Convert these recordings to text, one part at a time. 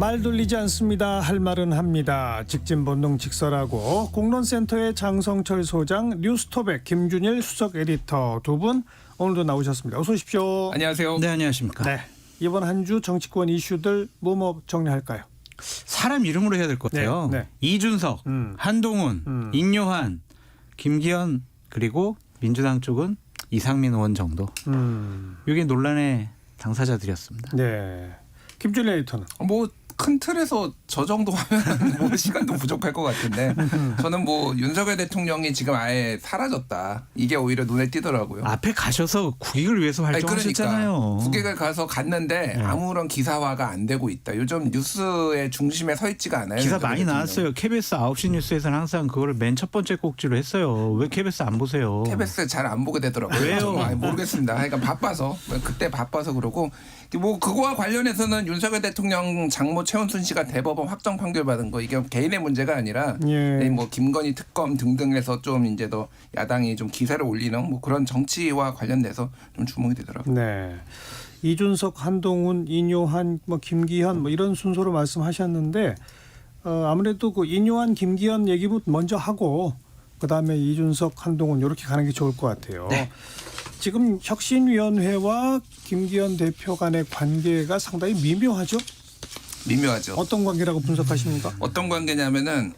말 돌리지 않습니다. 할 말은 합니다. 직진본능 직설하고 공론센터의 장성철 소장, 뉴스톱의 김준일 수석 에디터 두 분 오늘도 나오셨습니다. 어서 오십시오. 안녕하세요. 네, 안녕하십니까. 네, 이번 한 주 정치권 이슈들 뭐 정리할까요? 사람 이름으로 해야 될 것 같아요. 네. 이준석, 한동훈, 인요한, 김기현, 그리고 민주당 쪽은 이상민 의원 정도. 이게 논란의 당사자들이었습니다. 네, 김준일 에디터는? 뭐 큰 틀에서 저 정도 하면 뭐 시간도 부족할 것 같은데 저는 뭐 윤석열 대통령이 지금 아예 사라졌다. 이게 오히려 눈에 띄더라고요. 앞에 가셔서 국익을 위해서 활동하셨잖아요. 그러니까 국익을 가서 갔는데 네. 아무런 기사화가 안 되고 있다. 요즘 뉴스의 중심에 서 있지가 않아요. 기사 윤석열 많이 대통령. 나왔어요. KBS 9시 뉴스에서는 항상 그거를 맨 첫 번째 꼭지로 했어요. 왜 KBS 안 보세요? KBS 잘 안 보게 되더라고요. 왜요? 정말 모르겠습니다. 그러니까 바빠서 그때 바빠서 그러고 뭐 그거와 관련해서는 윤석열 대통령 장모 최은순 씨가 대법원 확정 판결 받은 거 이게 개인의 문제가 아니라 예. 뭐 김건희 특검 등등해서 좀 이제 더 야당이 좀 기세를 올리는 뭐 그런 정치와 관련돼서 좀 주목이 되더라고요. 네, 이준석, 한동훈, 인요한, 뭐 김기현 뭐 이런 순서로 말씀하셨는데 아무래도 그 인요한, 김기현 얘기부터 먼저 하고 그 다음에 이준석, 한동훈 이렇게 가는 게 좋을 것 같아요. 네. 지금 혁신위원회와 김기현 대표 간의 관계가 상당히 미묘하죠? 미묘하죠. 어떤 관계라고 분석하십니까? 어떤 관계냐면은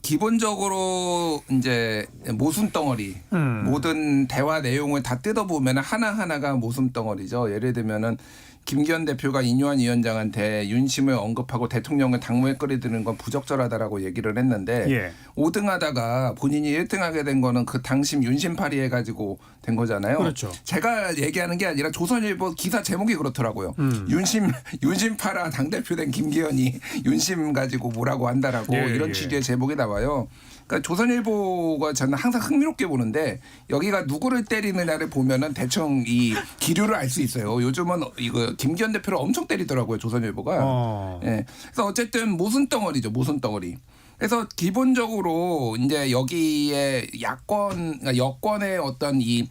기본적으로 이제 모순 덩어리 모든 대화 내용을 다 뜯어보면 하나하나가 모순 덩어리죠. 예를 들면은 김기현 대표가 인요한 위원장한테 윤심을 언급하고 대통령을 당무에 끌어들이는 건 부적절하다라고 얘기를 했는데 예. 5등 하다가 본인이 1등 하게 된 거는 그 당심 윤심 발의 해가지고 된 거잖아요. 그렇죠. 제가 얘기하는 게 아니라 조선일보 기사 제목이 그렇더라고요. 윤심 팔아 당대표 된 김기현이 윤심 가지고 뭐라고 한다라고 예, 이런 예. 취지의 제목이 나와요. 그러니까 조선일보가 저는 항상 흥미롭게 보는데 여기가 누구를 때리느냐를 보면은 대충 이 기류를 알 수 있어요. 요즘은 이거 김기현 대표를 엄청 때리더라고요. 조선일보가. 예. 그래서 어쨌든 모순 덩어리죠. 모순 덩어리. 그래서 기본적으로 이제 여기에 그러니까 여권의 어떤 이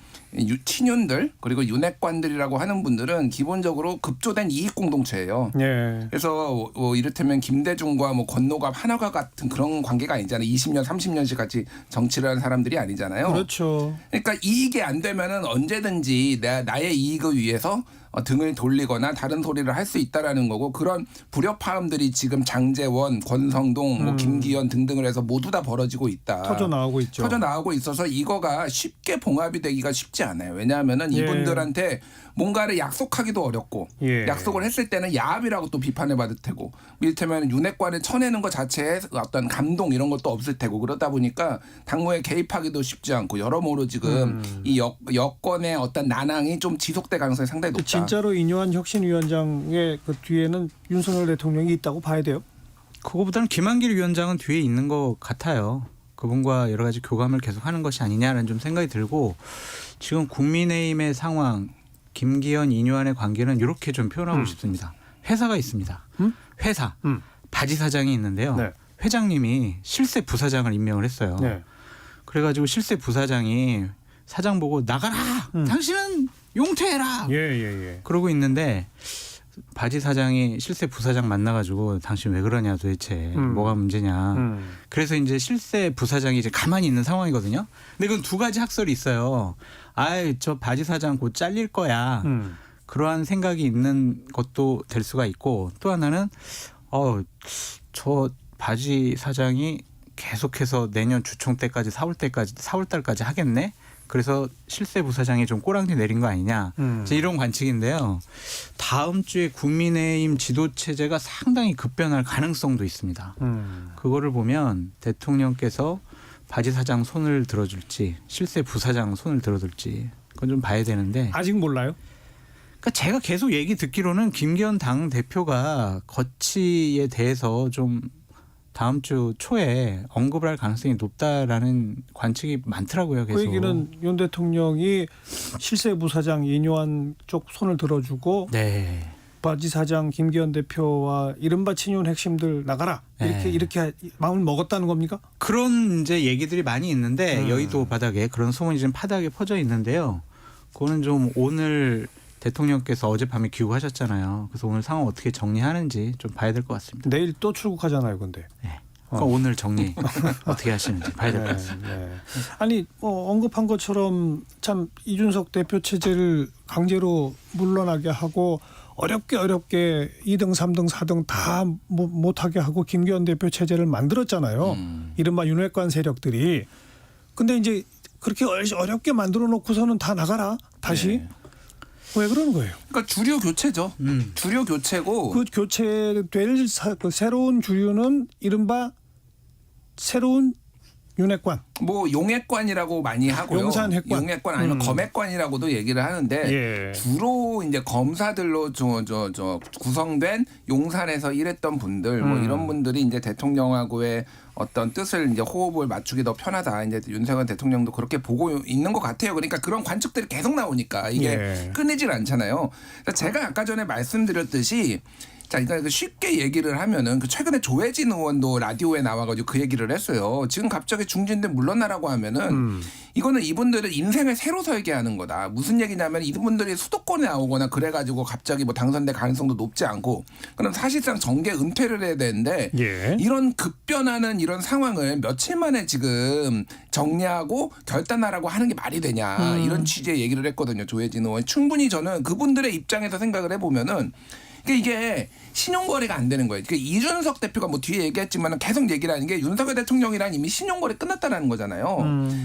친윤들 그리고 윤핵관들이라고 하는 분들은 기본적으로 급조된 이익 공동체예요. 예. 그래서 뭐 이를테면 김대중과 뭐 권노갑 한화가 같은 그런 관계가 아니잖아요. 20년 30년씩 같이 정치를 하는 사람들이 아니잖아요. 그렇죠. 그러니까 이익이 안 되면은 언제든지 나의 이익을 위해서 등을 돌리거나 다른 소리를 할 수 있다라는 거고 그런 불협화음들이 지금 장제원, 권성동, 뭐 김기현 등등을 해서 모두 다 벌어지고 있다. 터져 나오고 있죠. 터져 나오고 있어서 이거가 쉽게 봉합이 되기가 쉽지 않아요. 왜냐하면은 예. 이분들한테 뭔가를 약속하기도 어렵고 예. 약속을 했을 때는 야합이라고 또 비판을 받을 테고 이를테면 윤핵관을 쳐내는 것 자체에 어떤 감동 이런 것도 없을 테고 그러다 보니까 당무에 개입하기도 쉽지 않고 여러모로 지금 이 여권의 어떤 난항이 좀 지속될 가능성이 상당히 높다. 진짜로 인요한 혁신위원장의 그 뒤에는 윤석열 대통령이 있다고 봐야 돼요? 그거보다는 김한길 위원장은 뒤에 있는 것 같아요. 그분과 여러 가지 교감을 계속하는 것이 아니냐는 좀 생각이 들고 지금 국민의힘의 상황 김기현, 인요한의 관계는 이렇게 좀 표현하고 싶습니다. 회사가 있습니다. 회사 바지 사장이 있는데요. 네. 회장님이 실세 부사장을 임명을 했어요. 네. 그래가지고 실세 부사장이 사장 보고 나가라. 당신은 용퇴해라. 예. 그러고 있는데 바지 사장이 실세 부사장 만나가지고 당신 왜 그러냐 도대체 뭐가 문제냐. 그래서 이제 실세 부사장이 이제 가만히 있는 상황이거든요. 근데 그건 두 가지 학설이 있어요. 아이 저 바지 사장 곧 잘릴 거야. 그러한 생각이 있는 것도 될 수가 있고 또 하나는 저 바지 사장이 계속해서 내년 주총 때까지 4월달까지 하겠네. 그래서 실세 부사장이 좀 꼬랑지 내린 거 아니냐. 이런 관측인데요. 다음 주에 국민의힘 지도체제가 상당히 급변할 가능성도 있습니다. 그거를 보면 대통령께서 바지 사장 손을 들어줄지 실세 부사장 손을 들어줄지 그건 좀 봐야 되는데. 아직 몰라요? 그러니까 제가 계속 얘기 듣기로는 김기현 당 대표가 거치에 대해서 좀 다음 주 초에 언급을 할 가능성이 높다라는 관측이 많더라고요. 계속. 그 얘기는 윤 대통령이 실세 부사장 인요한 쪽 손을 들어주고 네. 바지 사장 김기현 대표와 이른바 친윤 핵심들 나가라 이렇게 마음을 먹었다는 겁니까? 그런 이제 얘기들이 많이 있는데 여의도 바닥에 그런 소문이 좀 파닥에 퍼져 있는데요. 그거는 좀 오늘 대통령께서 어젯밤에 귀국하셨잖아요. 그래서 오늘 상황 어떻게 정리하는지 좀 봐야 될 것 같습니다. 내일 또 출국하잖아요, 근데. 네. 그러니까 오늘 정리 어떻게 하시는지 봐야 될 것 같습니다. 네. 아니 언급한 것처럼 참 이준석 대표 체제를 강제로 물러나게 하고 어렵게 2등, 3등, 4등 다 못하게 하고 김기현 대표 체제를 만들었잖아요. 이른바 윤핵관 세력들이. 근데 이제 그렇게 어렵게 만들어 놓고서는 다 나가라 다시. 네. 왜 그러는 거예요? 그러니까 주류 교체죠. 주류 교체고 그 교체될 그 새로운 주류는 이른바 새로운 윤핵관. 뭐 용핵관이라고 많이 하고요. 용산핵관. 용핵관 아니면 검핵관이라고도 얘기를 하는데 예. 주로 이제 검사들로 저 구성된 용산에서 일했던 분들 뭐 이런 분들이 이제 대통령하고의 어떤 뜻을 이제 호흡을 맞추기 더 편하다. 이제 윤석열 대통령도 그렇게 보고 있는 것 같아요. 그러니까 그런 관측들이 계속 나오니까 이게 예. 끊이질 않잖아요. 그러니까 제가 아까 전에 말씀드렸듯이 자, 그러니까 쉽게 얘기를 하면은 그 최근에 조혜진 의원도 라디오에 나와가지고 그 얘기를 했어요. 지금 갑자기 중진들 물러나라고 하면은 이거는 이분들은 인생을 새로 설계하는 거다. 무슨 얘기냐면 이분들이 수도권에 나오거나 그래가지고 갑자기 뭐 당선될 가능성도 높지 않고 그럼 사실상 정계 은퇴를 해야 되는데 예. 이런 급변하는 이런 상황을 며칠 만에 지금 정리하고 결단하라고 하는 게 말이 되냐 이런 취지의 얘기를 했거든요. 조혜진 의원. 충분히 저는 그분들의 입장에서 생각을 해보면은 이게 신용거래가 안 되는 거예요. 그러니까 이준석 대표가 뭐 뒤에 얘기했지만 계속 얘기를 하는 게 윤석열 대통령이랑 이미 신용거래 끝났다는 거잖아요.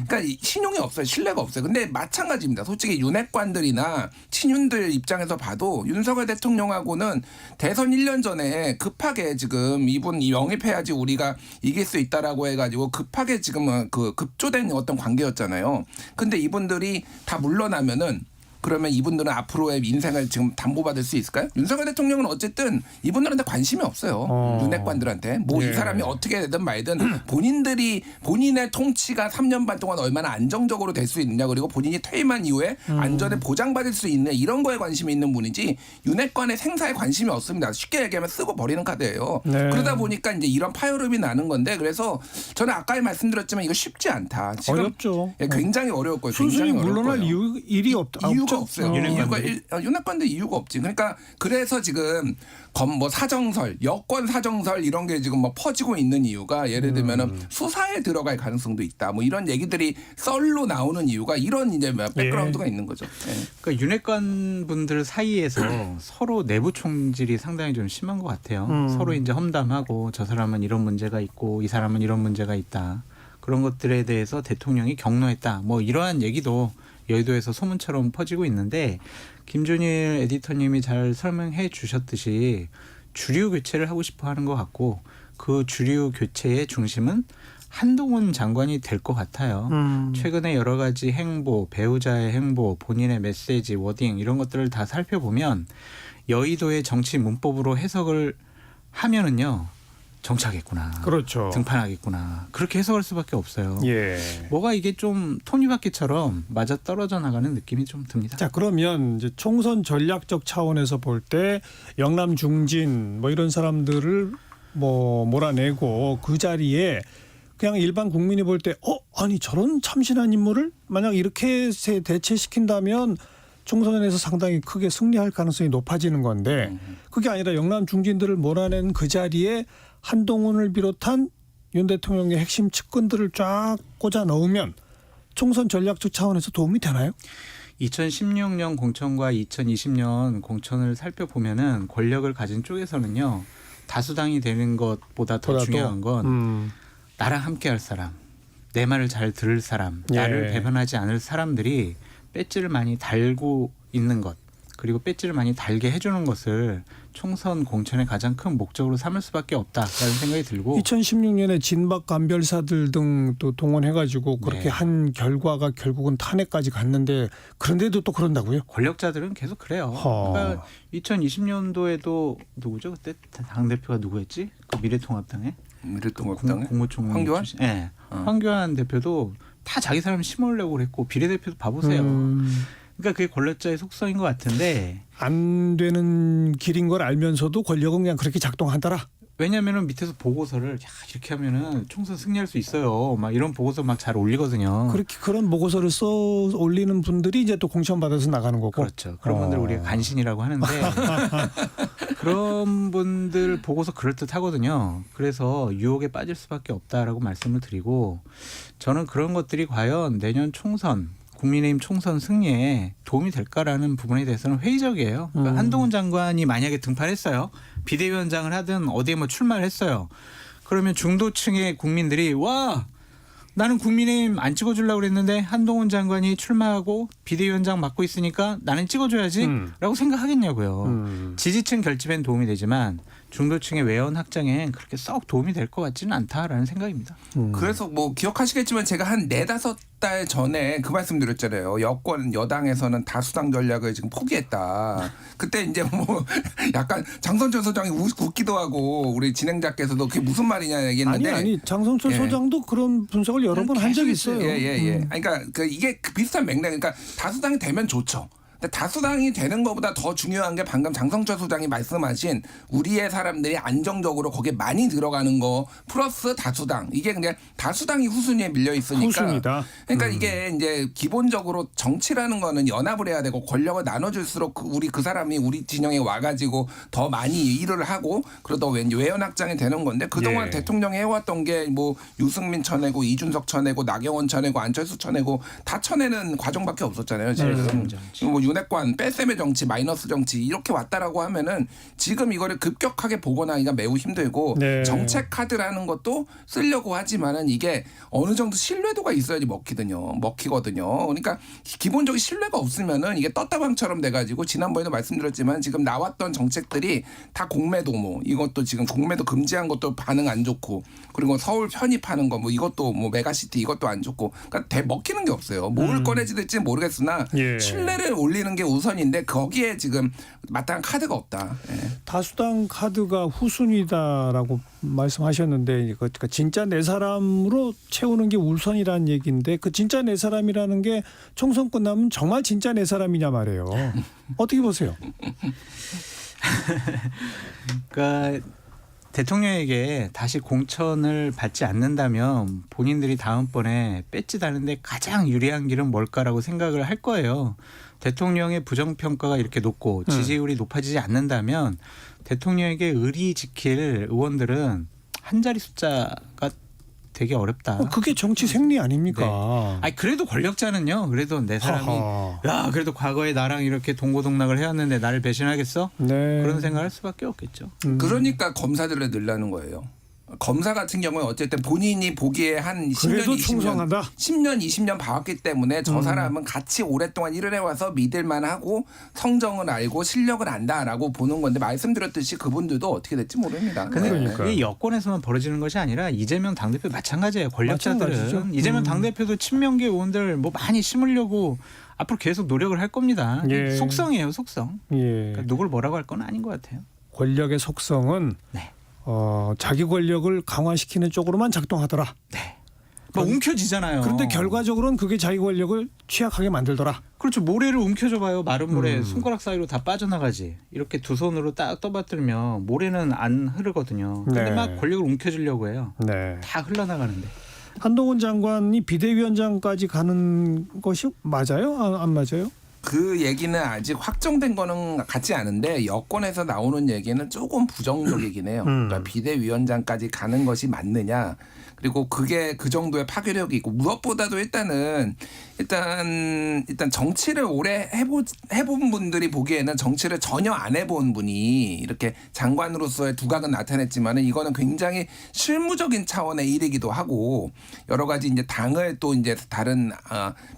그러니까 신용이 없어요. 신뢰가 없어요. 근데 마찬가지입니다. 솔직히 윤핵관들이나 친윤들 입장에서 봐도 윤석열 대통령하고는 대선 1년 전에 급하게 지금 이분 영입해야지 우리가 이길 수 있다라고 해가지고 급하게 지금 그 급조된 어떤 관계였잖아요. 근데 이분들이 다 물러나면은 그러면 이분들은 앞으로의 인생을 지금 담보받을 수 있을까요? 윤석열 대통령은 어쨌든 이분들한테 관심이 없어요. 윤핵관들한테. 뭐 이 예. 사람이 어떻게 되든 말든 본인의 통치가 3년 반 동안 얼마나 안정적으로 될 수 있느냐 그리고 본인이 퇴임한 이후에 안전에 보장받을 수 있는 이런 거에 관심이 있는 분이지 윤핵관의 생사에 관심이 없습니다. 쉽게 얘기하면 쓰고 버리는 카드예요. 네. 그러다 보니까 이제 이런 파열음이 나는 건데 그래서 저는 아까 말씀드렸지만 이거 쉽지 않다. 지금 어렵죠. 예, 굉장히 어려울 거예요. 순순히 굉장히 어려울 물러날 거예요. 일이 없다. 이유가 없어요. 윤핵관들. 윤핵관들 이유가 없지. 그러니까 그래서 지금 뭐 사정설, 여권 사정설 이런 게 지금 뭐 퍼지고 있는 이유가 예를 들면은 수사에 들어갈 가능성도 있다. 뭐 이런 얘기들이 썰로 나오는 이유가 이런 이제 백그라운드가 있는 거죠. 예. 그러니까 윤핵관 분들 사이에서 서로 내부 총질이 상당히 좀 심한 것 같아요. 서로 이제 험담하고 저 사람은 이런 문제가 있고 이 사람은 이런 문제가 있다. 그런 것들에 대해서 대통령이 격려했다. 뭐 이러한 얘기도 여의도에서 소문처럼 퍼지고 있는데 김준일 에디터님이 잘 설명해 주셨듯이 주류 교체를 하고 싶어 하는 것 같고 그 주류 교체의 중심은 한동훈 장관이 될 것 같아요. 최근에 여러 가지 행보, 배우자의 행보, 본인의 메시지, 워딩 이런 것들을 다 살펴보면 여의도의 정치 문법으로 해석을 하면은요. 정치하겠구나. 그렇죠. 등판하겠구나. 그렇게 해석할 수밖에 없어요. 예. 뭐가 이게 좀 톱니바퀴처럼 맞아 떨어져 나가는 느낌이 좀 듭니다. 자, 그러면 이제 총선 전략적 차원에서 볼 때 영남 중진 뭐 이런 사람들을 뭐 몰아내고 그 자리에 그냥 일반 국민이 볼 때 아니 저런 참신한 인물을 만약 이렇게 대체시킨다면 총선에서 상당히 크게 승리할 가능성이 높아지는 건데 그게 아니라 영남 중진들을 몰아낸 그 자리에 한동훈을 비롯한 윤 대통령의 핵심 측근들을 쫙 꽂아 넣으면 총선 전략적 차원에서 도움이 되나요? 2016년 공천과 2020년 공천을 살펴보면은 권력을 가진 쪽에서는요. 다수당이 되는 것보다 더 중요한 건 나랑 함께할 사람, 내 말을 잘 들을 사람, 나를 배반하지 않을 사람들이 배지를 많이 달고 있는 것 그리고 배지를 많이 달게 해주는 것을 총선 공천의 가장 큰 목적으로 삼을 수밖에 없다라는 생각이 들고 2016년에 진박 간별사들 등 또 동원해가지고 그렇게 네. 한 결과가 결국은 탄핵까지 갔는데 그런데도 또 그런다고요? 권력자들은 계속 그래요. 그러니까 2020년도에도 누구죠? 그때 당 대표가 누구였지? 그 미래통합당의 국무총리 황교안? 출신. 네. 황교안 대표도 다 자기 사람 심으려고 그랬고 비례대표도 봐보세요. 그러니까 그게 권력자의 속성인 것 같은데 안 되는 길인 걸 알면서도 권력은 그냥 그렇게 작동하더라. 왜냐하면은 밑에서 보고서를 야, 이렇게 하면은 총선 승리할 수 있어요. 막 이런 보고서 막 잘 올리거든요. 그렇게 그런 보고서를 써 올리는 분들이 이제 또 공천 받아서 나가는 거고. 그렇죠. 그런 분들 우리가 간신이라고 하는데 그런 분들 보고서 그럴듯 하거든요. 그래서 유혹에 빠질 수밖에 없다라고 말씀을 드리고 저는 그런 것들이 과연 내년 총선 국민의힘 총선 승리에 도움이 될까라는 부분에 대해서는 회의적이에요. 그러니까 한동훈 장관이 만약에 등판했어요. 비대위원장을 하든 어디에 뭐 출마를 했어요. 그러면 중도층의 국민들이 와 나는 국민의힘 안 찍어주려고 그랬는데 한동훈 장관이 출마하고 비대위원장 맡고 있으니까 나는 찍어줘야지 라고 생각하겠냐고요. 지지층 결집엔 도움이 되지만 중도층의 외연 확장엔 그렇게 썩 도움이 될 것 같지는 않다라는 생각입니다. 그래서 뭐 기억하시겠지만 제가 한 4-5달 전에 그 말씀 드렸잖아요. 여권 여당에서는 다수당 전략을 지금 포기했다. 그때 이제 뭐 약간 장선철 소장이 웃기도 하고 우리 진행자께서도 그게 무슨 말이냐 얘기했는데 아니 장성철 예. 소장도 그런 분석을 여러 번 한 적이 있어요. 예. 그러니까 이게 그 비슷한 맥락. 그러니까 다수당이 되면 좋죠. 근데 다수당이 되는 것보다 더 중요한 게 방금 장성철 소장이 말씀하신 우리의 사람들이 안정적으로 거기에 많이 들어가는 거 플러스 다수당. 이게 그냥 다수당이 후순위에 밀려 있으니까. 후순위다. 그러니까 이게 이제 기본적으로 정치라는 거는 연합을 해야 되고 권력을 나눠줄수록 우리 그 사람이 우리 진영에 와가지고 더 많이 일을 하고 그러다 외연 확장이 되는 건데 그동안 예. 대통령이 해왔던 게 뭐 유승민 쳐내고 이준석 쳐내고 나경원 쳐내고 안철수 쳐내고 다 쳐내는 과정밖에 없었잖아요. 지금 뭐 윤핵관 뺄셈의 정치 마이너스 정치 이렇게 왔다라고 하면은 지금 이거를 급격하게 복원하기가 매우 힘들고 네. 정책 카드라는 것도 쓰려고 하지만은 이게 어느 정도 신뢰도가 있어야지 먹히거든요. 그러니까 기본적인 신뢰가 없으면은 이게 떴다방처럼 돼가지고 지난번에도 말씀드렸지만 지금 나왔던 정책들이 다 공매도모 이것도 지금 공매도 금지한 것도 반응 안 좋고 그리고 서울 편입하는 거 뭐 이것도 뭐 메가시티 이것도 안 좋고 그러니까 먹히는 게 없어요. 뭘 꺼내지 될지 모르겠으나 예. 신뢰를 올리는 게 우선인데 거기에 지금 마땅한 카드가 없다. 예. 다수당 카드가 후순위다라고 말씀하셨는데 그러니까 진짜 네 사람으로 채우는 게 우선이라는 얘기인데 그 진짜 네 사람이라는 게 총선 끝나면 정말 진짜 네 사람이냐 말이에요. 어떻게 보세요? 그러니까 대통령에게 다시 공천을 받지 않는다면 본인들이 다음번에 배지다는데 가장 유리한 길은 뭘까라고 생각을 할 거예요. 대통령의 부정평가가 이렇게 높고 지지율이 높아지지 않는다면 대통령에게 의리 지킬 의원들은 한 자리 숫자가 되게 어렵다. 그게 정치 생리 아닙니까? 아니 그래도 권력자는요. 그래도 내 사람이 하하. 야 그래도 과거에 나랑 이렇게 동고동락을 해왔는데 나를 배신하겠어? 네. 그런 생각을 할 수밖에 없겠죠. 그러니까 검사들을 늘라는 거예요. 검사 같은 경우는 어쨌든 본인이 보기에 한 10년, 그래도 20년, 충성한다. 10년, 20년 봐왔기 때문에 저 사람은 같이 오랫동안 일을 해와서 믿을만하고 성정을 알고 실력을 안다라고 보는 건데 말씀드렸듯이 그분들도 어떻게 될지 모릅니다. 근데 그러니까요. 이게 여권에서만 벌어지는 것이 아니라 이재명 당대표 마찬가지예요. 권력자들은 마찬가지죠. 이재명 당대표도 친명계 의원들 뭐 많이 심으려고 앞으로 계속 노력을 할 겁니다. 예. 속성이에요, 속성. 예. 그러니까 누굴 뭐라고 할 건 아닌 것 같아요. 권력의 속성은 네. 자기 권력을 강화시키는 쪽으로만 작동하더라. 네. 막 움켜쥐잖아요. 그런데 결과적으로는 그게 자기 권력을 취약하게 만들더라. 그렇죠. 모래를 움켜줘봐요. 마른 모래 손가락 사이로 다 빠져나가지. 이렇게 두 손으로 딱 떠받들면 모래는 안 흐르거든요. 근데 네. 막 권력을 움켜쥐려고 해요. 네. 다 흘러나가는데. 한동훈 장관이 비대위원장까지 가는 것이 맞아요? 안 맞아요? 그 얘기는 아직 확정된 거는 같지 않은데 여권에서 나오는 얘기는 조금 부정적이긴 해요. 그러니까 비대위원장까지 가는 것이 맞느냐. 그리고 그게 그 정도의 파괴력이 있고 무엇보다도 일단 정치를 오래 해본 분들이 보기에는 정치를 전혀 안 해본 분이 이렇게 장관으로서의 두각은 나타냈지만은 이거는 굉장히 실무적인 차원의 일이기도 하고 여러 가지 이제 당을 또 이제 다른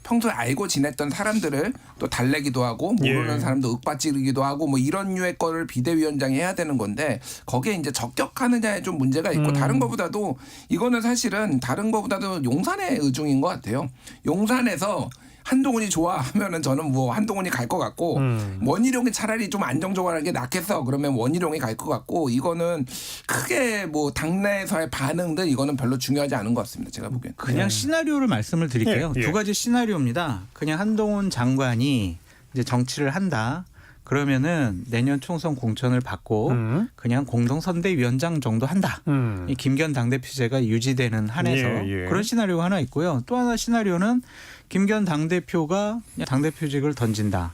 평소에 알고 지냈던 사람들을 또 달래기도 하고 모르는 예. 사람도 윽박지르기도 하고 뭐 이런 류의 거를 비대위원장이 해야 되는 건데 거기에 이제 적격하느냐에 좀 문제가 있고 다른 것보다도 이거는 사실은 다른 것보다도 용산의 의중인 것 같아요. 용산에서 한동훈이 좋아하면은 저는 뭐 한동훈이 갈 것 같고 원희룡이 차라리 좀 안정적으로 하는 게 낫겠어. 그러면 원희룡이 갈 것 같고 이거는 크게 뭐 당내에서의 반응들 이거는 별로 중요하지 않은 것 같습니다. 제가 보기엔. 그냥 시나리오를 말씀을 드릴게요. 예, 예. 두 가지 시나리오입니다. 그냥 한동훈 장관이 이제 정치를 한다. 그러면은 내년 총선 공천을 받고 그냥 공동선대위원장 정도 한다. 이 김기현 당대표제가 유지되는 한에서 예, 예. 그런 시나리오가 하나 있고요. 또 하나 시나리오는 김기현 당대표가 당대표직을 던진다.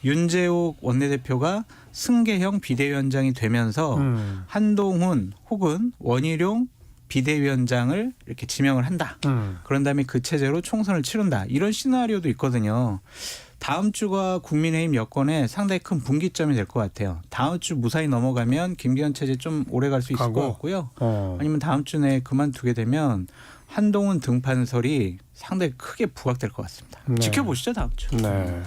윤재옥 원내대표가 승계형 비대위원장이 되면서 한동훈 혹은 원희룡 비대위원장을 이렇게 지명을 한다. 그런 다음에 그 체제로 총선을 치른다. 이런 시나리오도 있거든요. 다음 주가 국민의힘 여권에 상당히 큰 분기점이 될 것 같아요. 다음 주 무사히 넘어가면 김기현 체제 좀 오래 갈 수 있을 것 같고요. 아니면 다음 주 내에 그만두게 되면 한동훈 등판설이 상당히 크게 부각될 것 같습니다. 네. 지켜보시죠 다음 주. 네.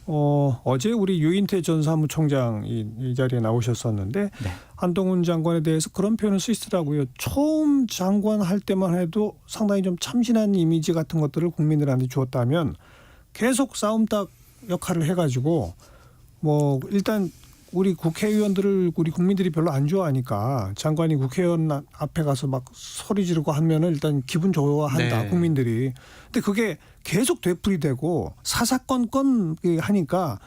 어제 우리 유인태 전 사무총장 이 자리에 나오셨었는데 네. 한동훈 장관에 대해서 그런 표현을 쓰시더라고요. 처음 장관 할 때만 해도 상당히 좀 참신한 이미지 같은 것들을 국민들한테 주었다면 계속 싸움닭 역할을 해가지고 뭐 일단 우리 국회의원들을 우리 국민들이 별로 안 좋아하니까 장관이 국회의원 앞에 가서 막 소리 지르고 하면은 일단 기분 좋아한다. 네. 국민들이. 근데 그게 계속 되풀이되고 사사건건 하니까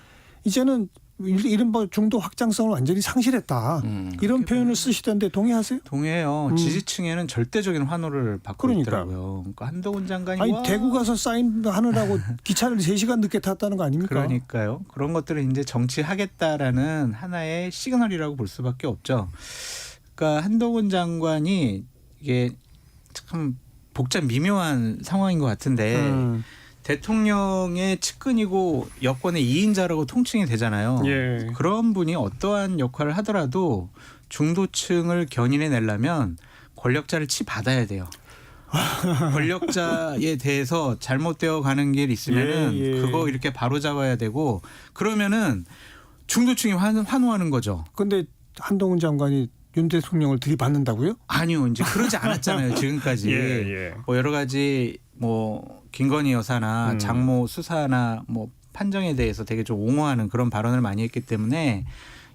이제는 이른바 중도 확장성을 완전히 상실했다. 이런 표현을 쓰시던데 동의하세요? 동의해요. 지지층에는 절대적인 환호를 받고 그러니까요. 있더라고요. 그러니까 한동훈 장관이 아니 와. 대구 가서 사인하느라고 기차를 3시간 늦게 탔다는 거 아닙니까? 그러니까요. 그런 것들을 이제 정치하겠다라는 하나의 시그널이라고 볼 수밖에 없죠. 그러니까 한동훈 장관이 이게 참 복잡 미묘한 상황인 것 같은데 대통령의 측근이고 여권의 2인자라고 통칭이 되잖아요. 예. 그런 분이 어떠한 역할을 하더라도 중도층을 견인해내려면 권력자를 치받아야 돼요. 권력자에 대해서 잘못되어 가는 길 있으면은 예, 예. 그거 이렇게 바로잡아야 되고 그러면은 중도층이 환호하는 거죠. 근데 한동훈 장관이 윤 대통령을 들이받는다고요? 아니요, 이제 그러지 않았잖아요. 지금까지 예. 뭐 여러 가지 뭐 김건희 여사나 장모 수사나 뭐 판정에 대해서 되게 좀 옹호하는 그런 발언을 많이 했기 때문에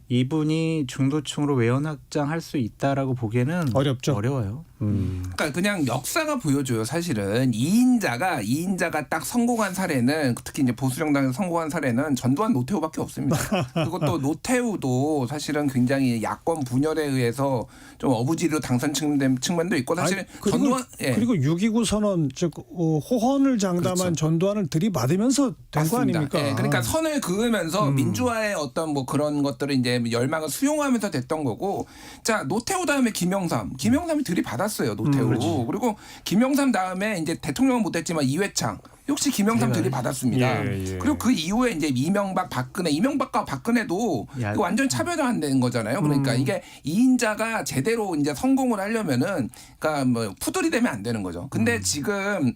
이분이 중도층으로 외연 확장할 수 있다라고 보기에는 어렵죠. 어려워요. 그러니까 그냥 역사가 보여줘요. 사실은 2인자가 딱 성공한 사례는 특히 이제 보수 정당에서 성공한 사례는 전두환 노태우밖에 없습니다. 그리고 또 노태우도 사실은 굉장히 야권 분열에 의해서 좀 어부지리로 당선된 측면도 있고 사실은 그리고, 전두환 그리고 6.29 선언 즉 호헌을 장담한 그렇죠. 전두환을 들이받으면서 된 거 아닙니까? 예, 그러니까 선을 그으면서 민주화의 어떤 뭐 그런 것들을 이제 열망을 수용하면서 됐던 거고 자 노태우 다음에 김영삼이 들이받았어요 노태우 그리고 김영삼 다음에 이제 대통령은 못했지만 이회창 역시 김영삼 들이받았습니다. 예. 그리고 그 이후에 이제 이명박과 박근혜도 야, 이거 완전 차별화된 거잖아요. 그러니까 이게 2인자가 제대로 이제 성공을 하려면은 그러니까 뭐 푸들이 되면 안 되는 거죠. 근데 지금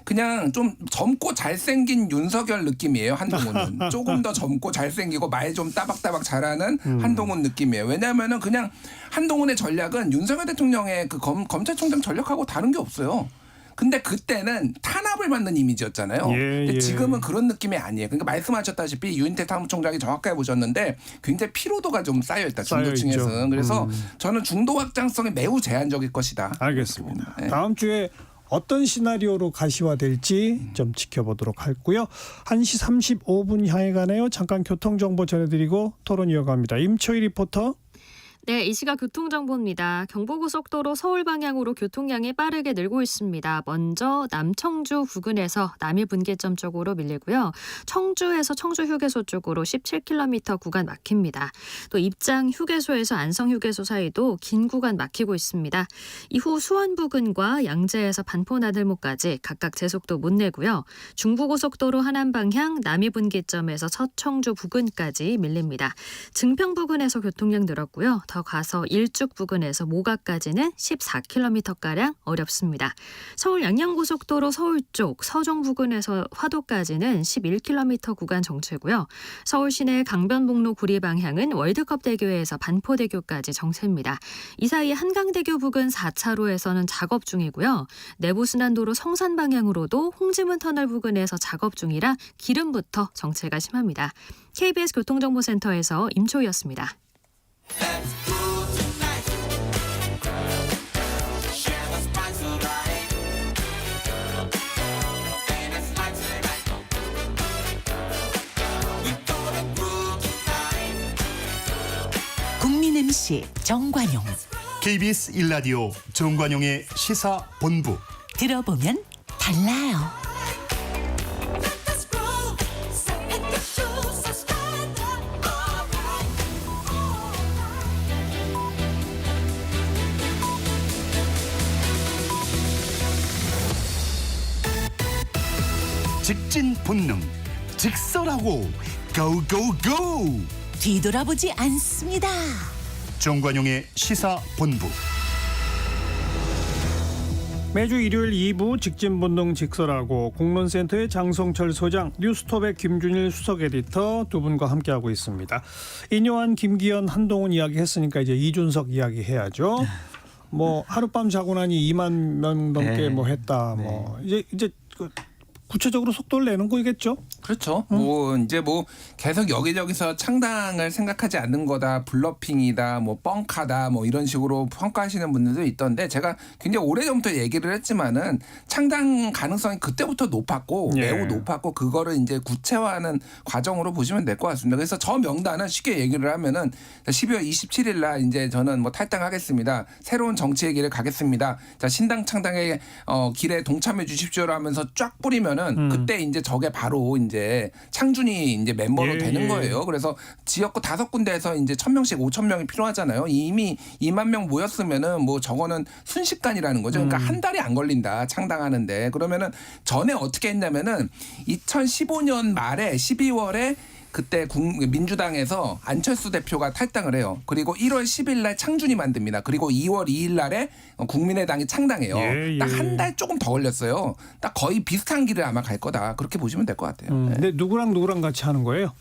그냥 좀 젊고 잘생긴 윤석열 느낌이에요. 한동훈은 조금 더 젊고 잘생기고 말 좀 따박따박 잘하는 한동훈 느낌이에요. 왜냐하면은 그냥 한동훈의 전략은 윤석열 대통령의 그 검찰총장 전략하고 다른 게 없어요. 근데 그때는 탄압을 받는 이미지였잖아요. 근데 지금은 그런 느낌이 아니에요. 그러니까 말씀하셨다시피 유인태 사무총장이 정확하게 보셨는데 굉장히 피로도가 좀 쌓여있다. 중도층에서는. 그래서 저는 중도 확장성이 매우 제한적일 것이다. 알겠습니다. 네. 다음 주에 어떤 시나리오로 가시화될지 좀 지켜보도록 하고요. 1시 35분 향해 가네요. 잠깐 교통정보 전해드리고 토론 이어갑니다. 임초희 리포터. 네, 이 시각 교통정보입니다. 경부고속도로 서울 방향으로 교통량이 빠르게 늘고 있습니다. 먼저 남청주 부근에서 남이분기점 쪽으로 밀리고요. 청주에서 청주휴게소 쪽으로 17km 구간 막힙니다. 또 입장 휴게소에서 안성휴게소 사이도 긴 구간 막히고 있습니다. 이후 수원 부근과 양재에서 반포나들목까지 각각 제속도 못 내고요. 중부고속도로 하남 방향 남이분기점에서 서청주 부근까지 밀립니다. 증평 부근에서 교통량 늘었고요. 더 가서 일죽 부근에서 모가까지는 14km가량 어렵습니다. 서울 양양고속도로 서울 쪽 서종 부근에서 화도까지는 11km 구간 정체고요. 서울 시내 강변북로 구리 방향은 월드컵대교에서 반포대교까지 정체입니다. 이 사이 한강대교 부근 4차로에서는 작업 중이고요. 내부순환도로 성산 방향으로도 홍지문 터널 부근에서 작업 중이라 기름부터 정체가 심합니다. KBS 교통정보센터에서 임초희였습니다. MC 정관용. KBS 1라디오 정관용의 시사본부. 들어보면 달라요. 직진 본능, 직설하고 고고고. 뒤돌아보지 않습니다. 정관용의 시사본부. 매주 일요일 2부 직진본능 직설하고 공론센터의 장성철 소장, 뉴스톱의 김준일 수석 에디터 두 분과 함께하고 있습니다. 인요한, 김기현, 한동훈 이야기 했으니까 이제 이준석 이야기 해야죠. 뭐 하룻밤 자고 나니 2만 명 넘게 네. 뭐 했다. 뭐 이제 그 구체적으로 속도를 내는 거겠죠? 그렇죠. 뭐 이제 뭐 계속 여기저기서 창당을 생각하지 않는 거다, 블러핑이다, 뭐 뻥카다, 뭐 이런 식으로 평가하시는 분들도 있던데, 제가 굉장히 오래전부터 얘기를 했지만은 창당 가능성이 그때부터 높았고 예. 매우 높았고, 그거를 이제 구체화하는 과정으로 보시면 될 것 같습니다. 그래서 저 명단은 쉽게 얘기를 하면은 12월 27일 날 이제 저는 뭐 탈당하겠습니다, 새로운 정치의 길을 가겠습니다, 자 신당 창당의 길에 동참해 주십시오를 하면서 쫙 뿌리면은 그때 이제 저게 바로 이제 창준이 이제 멤버로 예, 되는 예. 거예요. 그래서 지역구 5군데에서 이제 1,000명씩 5,000명이 필요하잖아요. 이미 2만 명 모였으면은 뭐 저거는 순식간이라는 거죠. 그러니까 한 달이 안 걸린다, 창당하는데. 그러면은 전에 어떻게 했냐면은 2015년 말에 12월에 그때 민주당에서 안철수 대표가 탈당을 해요. 그리고 1월 10일 날 창준이 만듭니다. 그리고 2월 2일 날에 국민의당이 창당해요. 예, 예. 딱 한 달 조금 더 걸렸어요. 딱 거의 비슷한 길을 아마 갈 거다, 그렇게 보시면 될 것 같아요. 네. 근데 누구랑 같이 하는 거예요?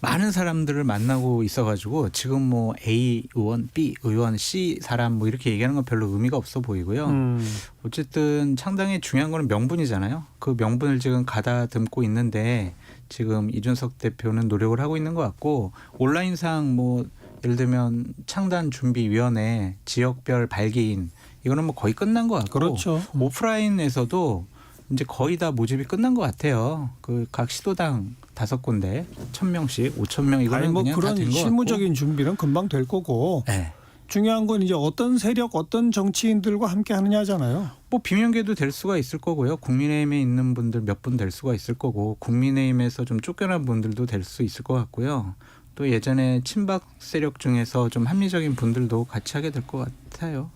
많은 사람들을 만나고 있어가지고 지금 뭐 A 의원, B 의원, C 사람 뭐 이렇게 얘기하는 건 별로 의미가 없어 보이고요. 어쨌든 창당의 중요한 거는 명분이잖아요. 그 명분을 지금 가다듬고 있는데 지금 이준석 대표는 노력을 하고 있는 것 같고, 온라인상 뭐 예를 들면 창단준비위원회, 지역별 발기인, 이거는 뭐 거의 끝난 것 같고, 그렇죠. 오프라인에서도 이제 거의 다 모집이 끝난 것 같아요. 그 각 시도당 5군데 1,000명씩 5,000명, 이거는 아니 뭐 그냥 그런 다 된 것 실무적인 준비는 금방 될 거고. 같고. 네. 중요한 건 이제 어떤 세력, 어떤 정치인들과 함께 하느냐잖아요. 뭐 비명계도 될 수가 있을 거고요. 국민의힘에 있는 분들 몇 분 될 수가 있을 거고, 국민의힘에서 좀 쫓겨난 분들도 될 수 있을 것 같고요. 또 예전에 친박 세력 중에서 좀 합리적인 분들도 같이 하게 될 것 같아요.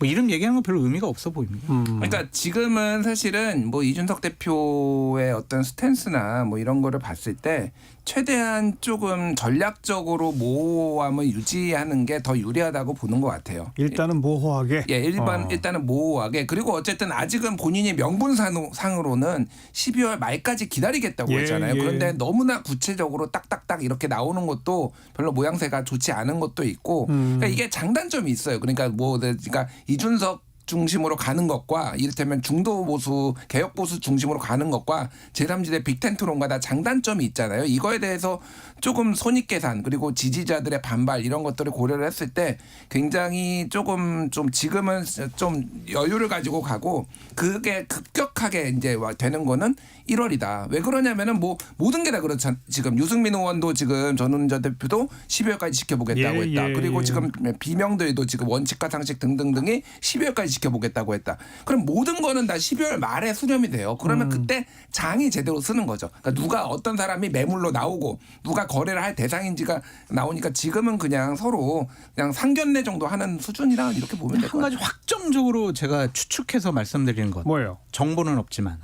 뭐 이름 얘기하는 건 별로 의미가 없어 보입니다. 그러니까 지금은 사실은 뭐 이준석 대표의 어떤 스탠스나 뭐 이런 거를 봤을 때 최대한 조금 전략적으로 모호함을 유지하는 게 더 유리하다고 보는 것 같아요. 일단은 모호하게. 예, 일단은 모호하게. 그리고 어쨌든 아직은 본인이 명분상으로는 12월 말까지 기다리겠다고 예, 했잖아요. 예. 그런데 너무나 구체적으로 딱딱딱 이렇게 나오는 것도 별로 모양새가 좋지 않은 것도 있고, 그러니까 이게 장단점이 있어요. 그러니까 그러니까 이준석 중심으로 가는 것과 이를테면 중도 보수, 개혁 보수 중심으로 가는 것과 제3지대 빅텐트론과 다 장단점이 있잖아요. 이거에 대해서 조금 손익계산, 그리고 지지자들의 반발, 이런 것들을 고려를 했을 때 굉장히 조금 좀 지금은 좀 여유를 가지고 가고, 그게 급격하게 이제 되는 거는 1월이다. 왜 그러냐면은 뭐 모든 게 다 그렇잖아요. 지금 유승민 의원도 지금 전훈전 대표도 12월까지 지켜보겠다고 예, 했다. 예, 그리고 예. 지금 비명들도 지금 원칙과 상식 등등등이 12월까지 지켜보겠다고 했다. 그럼 모든 거는 다 12월 말에 수렴이 돼요. 그러면 그때 장이 제대로 쓰는 거죠. 그러니까 누가 어떤 사람이 매물로 나오고 누가 거래를 할 대상인지가 나오니까 지금은 그냥 서로 그냥 상견례 정도 하는 수준이라 이렇게 보면 될 것 한 같아요. 가지 확정적으로 제가 추측해서 말씀드리는 것. 뭐예요? 정보는 없지만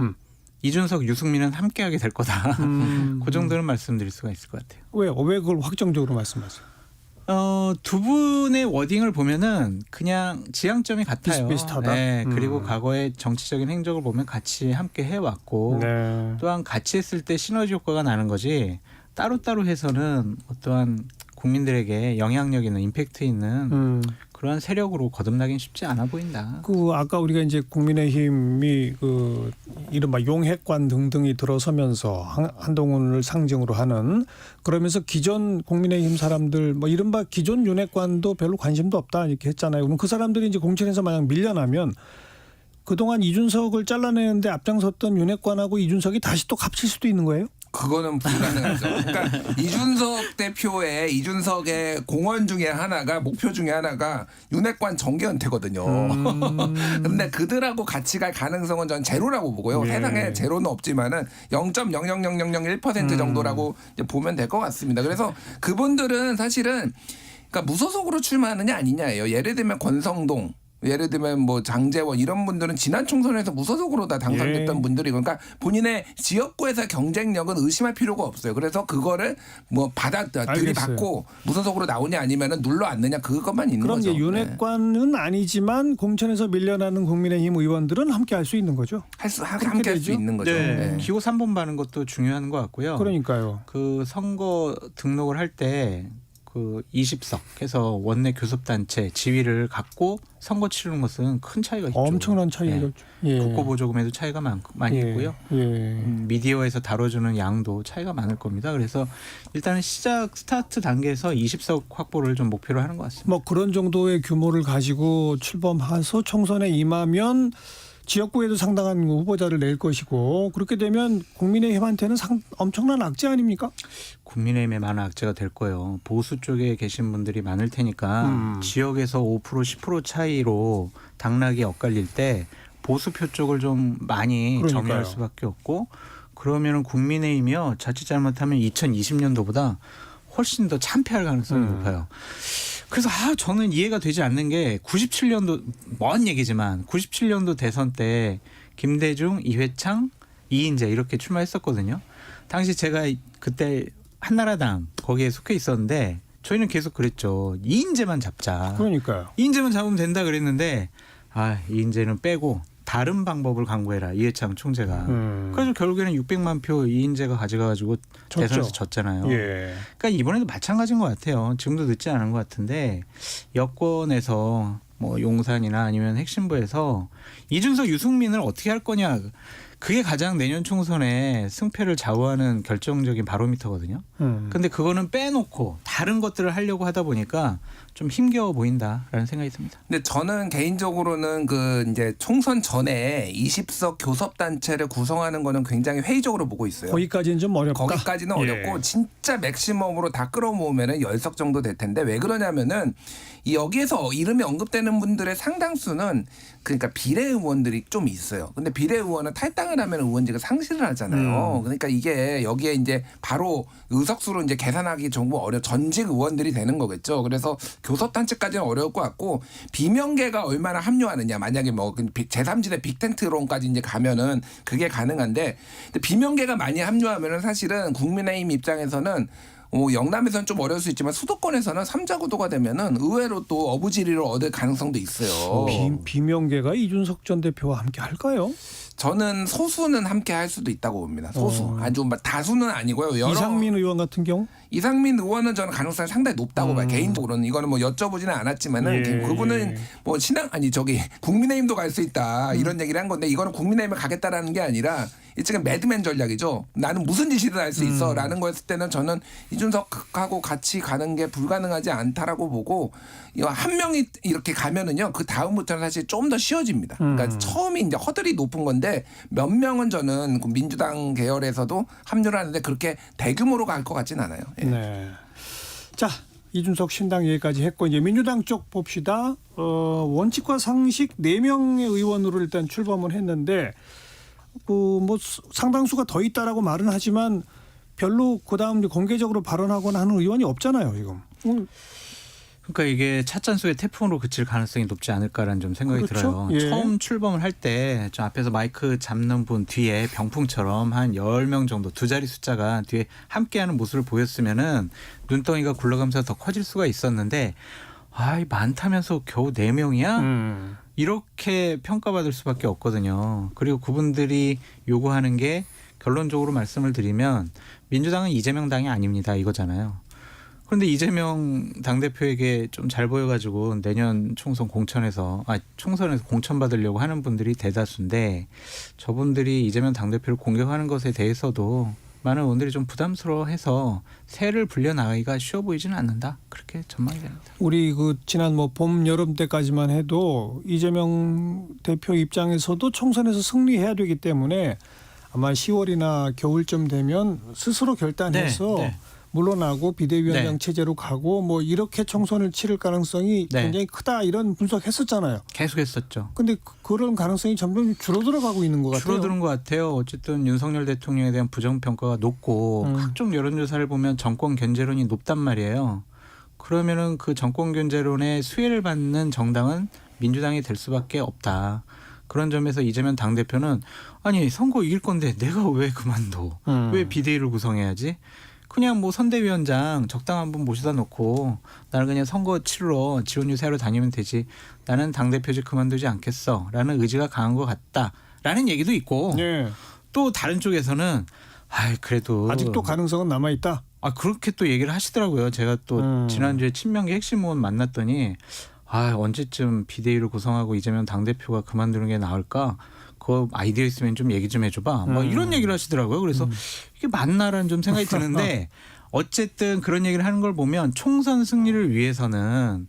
이준석, 유승민은 함께하게 될 거다. 그 정도는 말씀드릴 수가 있을 것 같아요. 왜요? 왜 그걸 확정적으로 말씀하세요? 두 분의 워딩을 보면은 그냥 지향점이 같아요. 비슷비슷하다? 네, 그리고 과거의 정치적인 행적을 보면 같이 함께 해왔고, 네. 또한 같이 했을 때 시너지 효과가 나는 거지, 따로따로 해서는 어떠한 국민들에게 영향력 있는, 임팩트 있는 그런 세력으로 거듭나긴 쉽지 않아 보인다. 그 아까 우리가 이제 국민의힘이 그 이른바 용핵관 등등이 들어서면서 한동훈을 상징으로 하는, 그러면서 기존 국민의힘 사람들 뭐 이른바 기존 윤핵관도 별로 관심도 없다 이렇게 했잖아요. 그럼 그 사람들이 이제 공천에서 만약 밀려나면 그동안 이준석을 잘라내는데 앞장섰던 윤핵관하고 이준석이 다시 또 겹칠 수도 있는 거예요? 그거는 불가능하죠. 그러니까 이준석의 공언 중에 하나가 목표 중에 하나가 윤핵관 정계 은퇴거든요. 근데 그들하고 같이 갈 가능성은 전 제로라고 보고요. 예. 세상에 제로는 없지만은 0.00001% 정도라고 이제 보면 될 것 같습니다. 그래서 그분들은 사실은 그러니까 무소속으로 출마하느냐 아니냐예요. 예를 들면 권성동, 예를 들면 뭐 장제원 이런 분들은 지난 총선에서 무소속으로 다 당선됐던 예. 분들이고, 그러니까 본인의 지역구에서 경쟁력은 의심할 필요가 없어요. 그래서 그거를 뭐 들이받고 무소속으로 나오냐 아니면은 눌러 앉느냐 그것만 있는 그럼 거죠. 이제 윤핵관은 아니지만 공천에서 밀려나는 국민의힘 의원들은 함께 할 수 있는 거죠. 함께 할 수 되죠? 있는 거죠. 네. 네. 기호 3번 받는 것도 중요한 것 같고요. 그러니까요. 그 선거 등록을 할 때 그 20석 해서 원내 교섭단체 지위를 갖고 선거 치르는 것은 큰 차이가 있죠. 엄청난 차이가 네. 국고보조금에도 차이가 많이 있고요. 예. 미디어에서 다뤄주는 양도 차이가 많을 겁니다. 그래서 일단은 스타트 단계에서 20석 확보를 좀 목표로 하는 것 같습니다. 뭐 그런 정도의 규모를 가지고 출범해서 총선에 임하면 지역구에도 상당한 후보자를 낼 것이고, 그렇게 되면 국민의힘한테는 엄청난 악재 아닙니까? 국민의힘에 많은 악재가 될 거예요. 보수 쪽에 계신 분들이 많을 테니까 지역에서 5% 10% 차이로 당락이 엇갈릴 때 보수표 쪽을 좀 많이 그러니까요. 정리할 수밖에 없고, 그러면은 국민의힘이요 자칫 잘못하면 2020년도보다 훨씬 더 참패할 가능성이 높아요. 그래서 저는 이해가 되지 않는 게 97년도 먼 얘기지만 97년도 대선 때 김대중, 이회창, 이인재 이렇게 출마했었거든요. 당시 제가 그때 한나라당 거기에 속해 있었는데 저희는 계속 그랬죠. 이인재만 잡자. 그러니까요. 이인재만 잡으면 된다 그랬는데 이인재는 빼고 다른 방법을 강구해라. 이회창 총재가. 그래서 결국에는 600만 표 이인재가 가져가가지고 대선에서 졌잖아요. 예. 그러니까 이번에도 마찬가지인 것 같아요. 지금도 늦지 않은 것 같은데 여권에서 뭐 용산이나 아니면 핵심부에서 이준석, 유승민을 어떻게 할 거냐. 그게 가장 내년 총선에 승패를 좌우하는 결정적인 바로미터거든요. 근데 그거는 빼놓고 다른 것들을 하려고 하다 보니까 좀 힘겨워 보인다라는 생각이 듭니다. 근데 저는 개인적으로는 그 이제 총선 전에 20석 교섭단체를 구성하는 거는 굉장히 회의적으로 보고 있어요. 거기까지는 좀 어렵다. 거기까지는 예. 어렵고 진짜 맥시멈으로 다 끌어모으면은 10석 정도 될 텐데, 왜 그러냐면은 여기에서 이름이 언급되는 분들의 상당수는 그러니까 비례 의원들이 좀 있어요. 근데 비례 의원은 탈당을 하면 의원직을 상실을 하잖아요. 그러니까 이게 여기에 이제 바로 의석수로 이제 계산하기 정말 전직 의원들이 되는 거겠죠. 그래서 교섭단체까지는 어려울 것 같고, 비명계가 얼마나 합류하느냐. 만약에 뭐 제3지대 빅텐트론까지 이제 가면은 그게 가능한데, 근데 비명계가 많이 합류하면은 사실은 국민의힘 입장에서는 영남에서는 좀 어려울 수 있지만 수도권에서는 3자 구도가 되면은 의외로 또 어부지리를 얻을 가능성도 있어요. 비명계가 이준석 전 대표와 함께 할까요? 저는 소수는 함께 할 수도 있다고 봅니다. 소수. 아주 다수는 아니고요. 이상민 의원 같은 경우? 이상민 의원은 저는 가능성이 상당히 높다고 봐요. 개인적으로는. 이거는 뭐 여쭤보지는 않았지만은 예. 그분은 뭐 국민의힘도 갈 수 있다 이런 얘기를 한 건데, 이거는 국민의힘을 가겠다라는 게 아니라 일종의 매드맨 전략이죠. 나는 무슨 짓이든 할 수 있어라는 거였을 때는 저는 이준석하고 같이 가는 게 불가능하지 않다라고 보고, 한 명이 이렇게 가면은요 그 다음부터는 사실 좀 더 쉬워집니다. 그러니까 처음이 이제 허들이 높은 건데, 몇 명은 저는 민주당 계열에서도 합류를 하는데 그렇게 대규모로 갈 것 같진 않아요. 예. 네. 자, 이준석 신당 얘기까지 했고, 이제 민주당 쪽 봅시다. 원칙과 상식 4명의 의원으로 일단 출범을 했는데, 뭐 상당수가 더 있다라고 말은 하지만 별로 그다음 공개적으로 발언하거나 하는 의원이 없잖아요, 지금. 그러니까 이게 찻잔소의 태풍으로 그칠 가능성이 높지 않을까라는 좀 생각이 그렇죠? 들어요. 예. 처음 출범을 할 때 저 앞에서 마이크 잡는 분 뒤에 병풍처럼 한 10명 정도 두 자리 숫자가 뒤에 함께하는 모습을 보였으면은 눈덩이가 굴러가면서 더 커질 수가 있었는데, 많다면서 겨우 4명이야? 이렇게 평가받을 수밖에 없거든요. 그리고 그분들이 요구하는 게 결론적으로 말씀을 드리면 민주당은 이재명 당이 아닙니다 이거잖아요. 그런데 이재명 당대표에게 좀 잘 보여가지고 내년 총선에서 공천받으려고 하는 분들이 대다수인데, 저분들이 이재명 당대표를 공격하는 것에 대해서도 많은 의원들이 좀 부담스러워해서 새를 불려나가기가 쉬워 보이지는 않는다. 그렇게 전망이 됩니다. 우리 지난 봄, 여름 때까지만 해도 이재명 대표 입장에서도 총선에서 승리해야 되기 때문에 아마 10월이나 겨울쯤 되면 스스로 결단해서 네. 물러나고 비대위원장 네. 체제로 가고 뭐 이렇게 총선을 치를 가능성이 네. 굉장히 크다 이런 분석했었잖아요. 계속했었죠. 근데 그런 가능성이 점점 줄어들어가고 있는 것 같아요. 줄어드는 것 같아요. 어쨌든 윤석열 대통령에 대한 부정평가가 높고 각종 여론조사를 보면 정권 견제론이 높단 말이에요. 그러면은 그 정권 견제론의 수혜를 받는 정당은 민주당이 될 수밖에 없다. 그런 점에서 이재명 당대표는 아니 선거 이길 건데 내가 왜 그만둬? 왜 비대위를 구성해야지? 그냥 뭐 선대위원장 적당한 분 모셔다 놓고 나는 그냥 선거 치르러 지원 유세하러 다니면 되지. 나는 당대표직 그만두지 않겠어. 라는 의지가 강한 것 같다. 라는 얘기도 있고 네. 또 다른 쪽에서는 그래도 아직도 가능성은 남아 있다. 그렇게 또 얘기를 하시더라고요. 제가 또 지난주에 친명계 핵심 의원 만났더니 언제쯤 비대위를 구성하고 이재명 당대표가 그만두는 게 나을까? 그 아이디어 있으면 좀 얘기 좀 해줘봐. 뭐 이런 얘기를 하시더라고요. 그래서 이게 맞나라는 좀 생각이 드는데 어쨌든 그런 얘기를 하는 걸 보면 총선 승리를 위해서는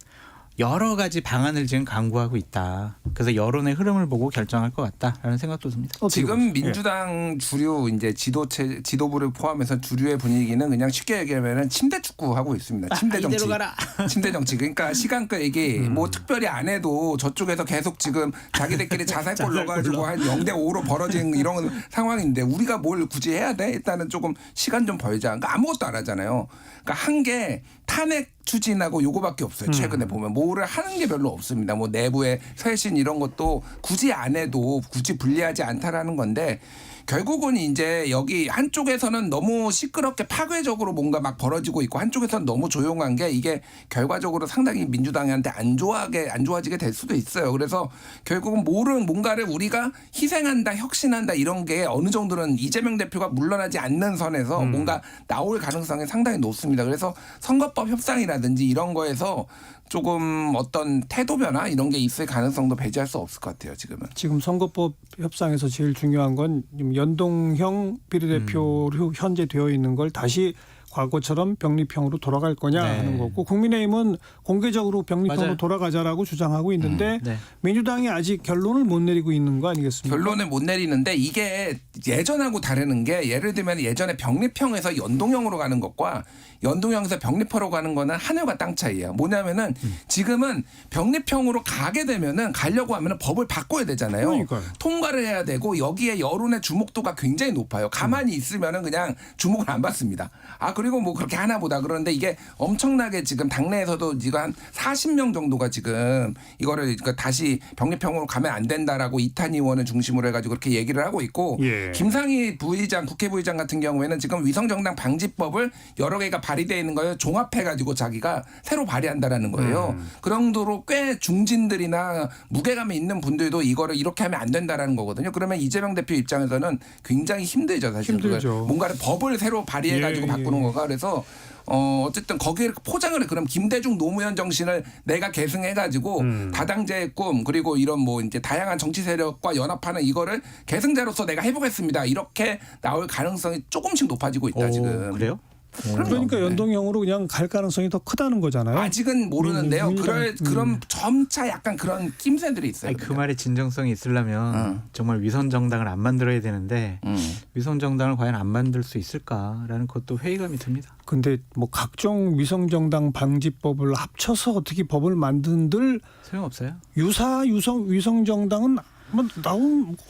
여러 가지 방안을 지금 강구하고 있다. 그래서 여론의 흐름을 보고 결정할 것 같다라는 생각도 듭니다. 지금 민주당 주류 이제 지도부를 포함해서 주류의 분위기는 그냥 쉽게 얘기하면 침대 축구 하고 있습니다. 침대 정치. 이대로 가라. 침대 정치. 그러니까 시간과 얘기 뭐 특별히 안 해도 저쪽에서 계속 지금 자기들끼리 자살골 넣어가지고 한 0대5로 벌어진 이런 상황인데 우리가 뭘 굳이 해야 돼? 일단은 조금 시간 좀 벌자. 그러니까 아무것도 안 하잖아요. 그러니까 한 게 탄핵 추진하고 요거밖에 없어요. 최근에 보면 뭐를 하는 게 별로 없습니다. 뭐 내부의 쇄신 이런 것도 굳이 안 해도 굳이 불리하지 않다라는 건데 결국은 이제 여기 한쪽에서는 너무 시끄럽게 파괴적으로 뭔가 막 벌어지고 있고 한쪽에서는 너무 조용한 게 이게 결과적으로 상당히 민주당한테 안 좋아지게 될 수도 있어요. 그래서 결국은 뭔가를 우리가 희생한다, 혁신한다 이런 게 어느 정도는 이재명 대표가 물러나지 않는 선에서 뭔가 나올 가능성이 상당히 높습니다. 그래서 선거법 협상이라든지 이런 거에서 조금 어떤 태도 변화 이런 게 있을 가능성도 배제할 수 없을 것 같아요. 지금 선거법 협상에서 제일 중요한 건 연동형 비례대표로 현재 되어 있는 걸 다시 과거처럼 병립형으로 돌아갈 거냐 네. 하는 거고 국민의힘은 공개적으로 병립형으로 맞아요. 돌아가자라고 주장하고 있는데 네. 민주당이 아직 결론을 못 내리고 있는 거 아니겠습니까? 결론을 못 내리는데 이게 예전하고 다르는 게 예를 들면 예전에 병립형에서 연동형으로 가는 것과 연동형에서 병립형으로 가는 거는 하늘과 땅 차이예요. 뭐냐면은 지금은 병립형으로 가게 되면은 가려고 하면은 법을 바꿔야 되잖아요. 그러니까요. 통과를 해야 되고 여기에 여론의 주목도가 굉장히 높아요. 가만히 있으면은 그냥 주목을 안 받습니다. 그리고 뭐 그렇게 하나 보다 그러는데 이게 엄청나게 지금 당내에서도 지금 한 40명 정도가 지금 이거를 다시 병립형으로 가면 안 된다라고 이탄 의원을 중심으로 해가지고 그렇게 얘기를 하고 있고 예. 김상희 부의장 국회 부의장 같은 경우에는 지금 위성정당 방지법을 여러 개가 발의되어 있는 거예요. 종합해가지고 자기가 새로 발의한다라는 거예요. 그런 정도로 꽤 중진들이나 무게감이 있는 분들도 이거를 이렇게 하면 안 된다라는 거거든요. 그러면 이재명 대표 입장에서는 굉장히 힘들죠. 사실 힘들죠. 뭔가를 법을 새로 발의해가지고 바꾸는 거가 그래서 어쨌든 거기에 포장을 해. 그럼 김대중 노무현 정신을 내가 계승해가지고 다당제의 꿈 그리고 이런 뭐 이제 다양한 정치 세력과 연합하는 이거를 계승자로서 내가 해보겠습니다. 이렇게 나올 가능성이 조금씩 높아지고 있다 지금. 그래요? 그러니까 연동형으로 그냥 갈 가능성이 더 크다는 거잖아요. 아직은 모르는데요. 그럼 점차 약간 그런 낌새들이 있어요. 그 말에 진정성이 있으려면 정말 위성 정당을 안 만들어야 되는데 위성 정당을 과연 안 만들 수 있을까라는 것도 회의감이 듭니다. 근데 뭐 각종 위성정당 방지법을 합쳐서 어떻게 법을 만든들 소용없어요. 위성정당은 뭐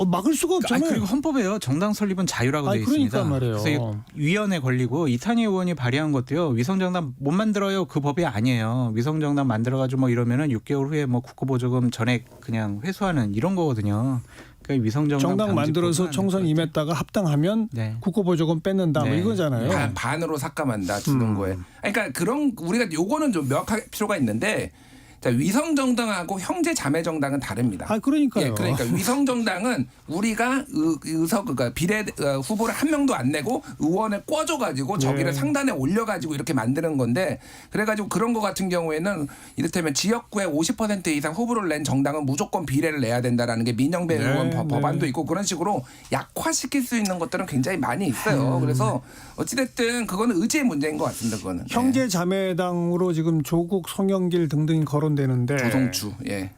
막을 수가 없잖아요. 그리고 헌법에요. 정당 설립은 자유라고 되어 있습니다. 그러니까 말이에요. 그래서 위원회 걸리고 이탄희 의원이 발의한 것도요. 위성정당 못 만들어요. 그 법이 아니에요. 위성정당 만들어가지고 뭐 이러면은 6개월 후에 뭐 국고보조금 전액 그냥 회수하는 이런 거거든요. 그러니까 위성정당 만들어서 총선 임했다가 합당하면 네. 국고보조금 뺏는다 뭐 네. 이거잖아요. 반으로 삭감한다 주는 거에. 그러니까 그런 우리가 요거는 좀 명확할 필요가 있는데. 자, 위성정당하고 형제 자매 정당은 다릅니다. 그러니까요. 예, 그러니까 위성정당은 우리가 그러니까 비례 후보를 한 명도 안 내고 의원을 꿔줘가지고 저기를 상단에 올려가지고 이렇게 만드는 건데 그래가지고 그런 거 같은 경우에는 이를테면 지역구에 50% 이상 후보를 낸 정당은 무조건 비례를 내야 된다라는 게 민영배 의원 법안도 있고 그런 식으로 약화시킬 수 있는 것들은 굉장히 많이 있어요. 그래서 어찌됐든 그거는 의지의 문제인 것 같습니다. 그거는. 형제 자매당으로 지금 조국, 송영길 등등이 거론되는데 조성주. 예.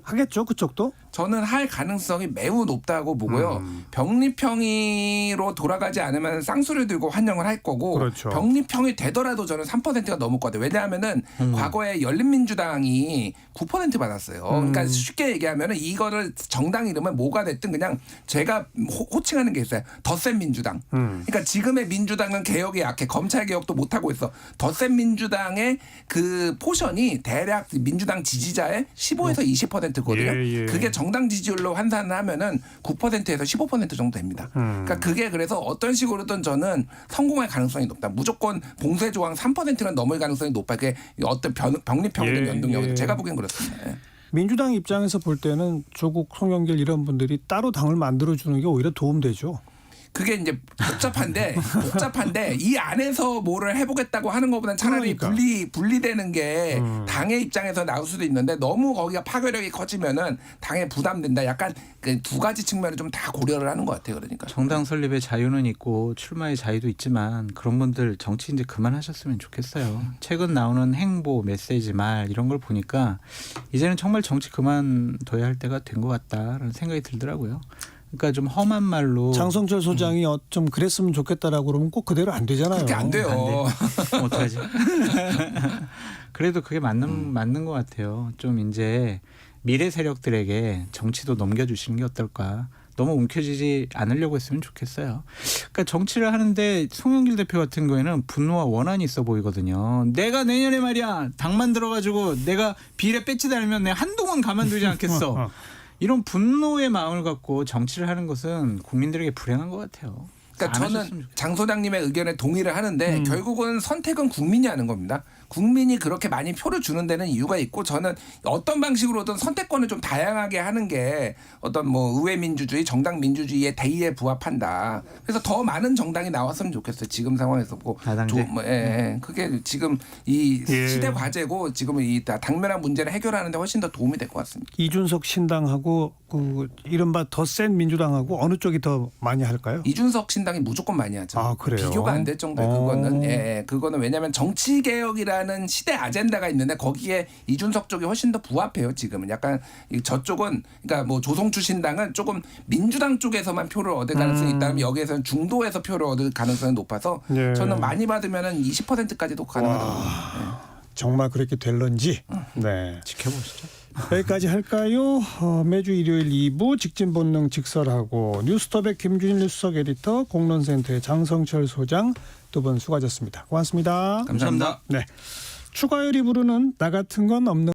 하겠죠 그쪽도? 저는 할 가능성이 매우 높다고 보고요. 병립형으로 돌아가지 않으면 쌍수를 들고 환영을 할 거고 그렇죠. 병립형이 되더라도 저는 3%가 넘을 것 같아요. 왜냐하면은 과거에 열린민주당이 9% 받았어요. 그러니까 쉽게 얘기하면은 이거를 정당 이름은 뭐가 됐든 그냥 제가 호칭하는 게 있어요. 더 센 민주당. 그러니까 지금의 민주당은 개혁이 약해. 검찰 개혁도 못 하고 있어. 더 센 민주당의 그 포션이 대략 민주당 지지자의 15에서 20%거든요. 예. 그게 정당 지지율로 환산을 하면은 9%에서 15% 정도 됩니다. 그러니까 그게 그래서 어떤 식으로든 저는 성공할 가능성이 높다. 무조건 봉쇄 조항 3%는 넘을 가능성이 높아. 그게 어떤 병립형이든 예, 연동형이든 예. 제가 보기엔 그렇습니다. 예. 민주당 입장에서 볼 때는 조국, 송영길 이런 분들이 따로 당을 만들어주는 게 오히려 도움되죠. 그게 이제 복잡한데 이 안에서 뭐를 해보겠다고 하는 것보다는 차라리 그러니까. 분리되는 게 당의 입장에서 나올 수도 있는데 너무 거기가 파괴력이 커지면은 당에 부담된다. 약간 그 두 가지 측면을 좀 다 고려를 하는 것 같아요. 그러니까 정당 설립의 자유는 있고 출마의 자유도 있지만 그런 분들 정치 이제 그만하셨으면 좋겠어요. 최근 나오는 행보, 메시지, 말 이런 걸 보니까 이제는 정말 정치 그만둬야 할 때가 된 것 같다라는 생각이 들더라고요. 그러니까 좀 험한 말로 장성철 소장이 좀 그랬으면 좋겠다라고 그러면 꼭 그대로 안 되잖아요. 그렇게 안 돼요. 어떡하지? 그래도 그게 맞는 것 같아요. 좀 이제 미래 세력들에게 정치도 넘겨주시는 게 어떨까. 너무 움켜쥐지 않으려고 했으면 좋겠어요. 그러니까 정치를 하는데 송영길 대표 같은 경우에는 분노와 원한이 있어 보이거든요. 내가 내년에 말이야 당만 들어가지고 내가 비례 뺏지 않으면 내가 한동안 가만두지 않겠어. 이런 분노의 마음을 갖고 정치를 하는 것은 국민들에게 불행한 것 같아요. 그러니까 안 저는 하셨으면 장 소장님의 의견에 동의를 하는데 결국은 선택은 국민이 하는 겁니다. 국민이 그렇게 많이 표를 주는 데는 이유가 있고 저는 어떤 방식으로든 선택권을 좀 다양하게 하는 게 어떤 뭐 의회 민주주의, 정당 민주주의의 대의에 부합한다. 그래서 더 많은 정당이 나왔으면 좋겠어요. 지금 상황에서 다당제? 그게 지금 이 예. 시대 과제고 지금 이 당면한 문제를 해결하는 데 훨씬 더 도움이 될 것 같습니다. 이준석 신당하고 그 이른바 더 센 민주당하고 어느 쪽이 더 많이 할까요? 이준석 신당이 무조건 많이 하죠. 아, 그래요? 비교가 안 될 정도의 그거는 그거는 왜냐하면 정치 개혁이라는 시대 아젠다가 있는데 거기에 이준석 쪽이 훨씬 더 부합해요. 지금은 약간 저쪽은 그러니까 뭐 조성주 신당은 조금 민주당 쪽에서만 표를 얻을 가능성이 있다면 여기에서는 중도에서 표를 얻을 가능성이 높아서 예. 저는 많이 받으면은 20%까지도 가능하다고. 정말 그렇게 될런지. 네. 지켜보시죠. 여기까지 할까요? 매주 일요일 2부 직진본능 직설하고 뉴스톱의 김준일 수석 에디터, 공론센터의 장성철 소장 두 분 수고하셨습니다. 고맙습니다. 감사합니다. 네. 추가열이 부르는 나 같은 건 없는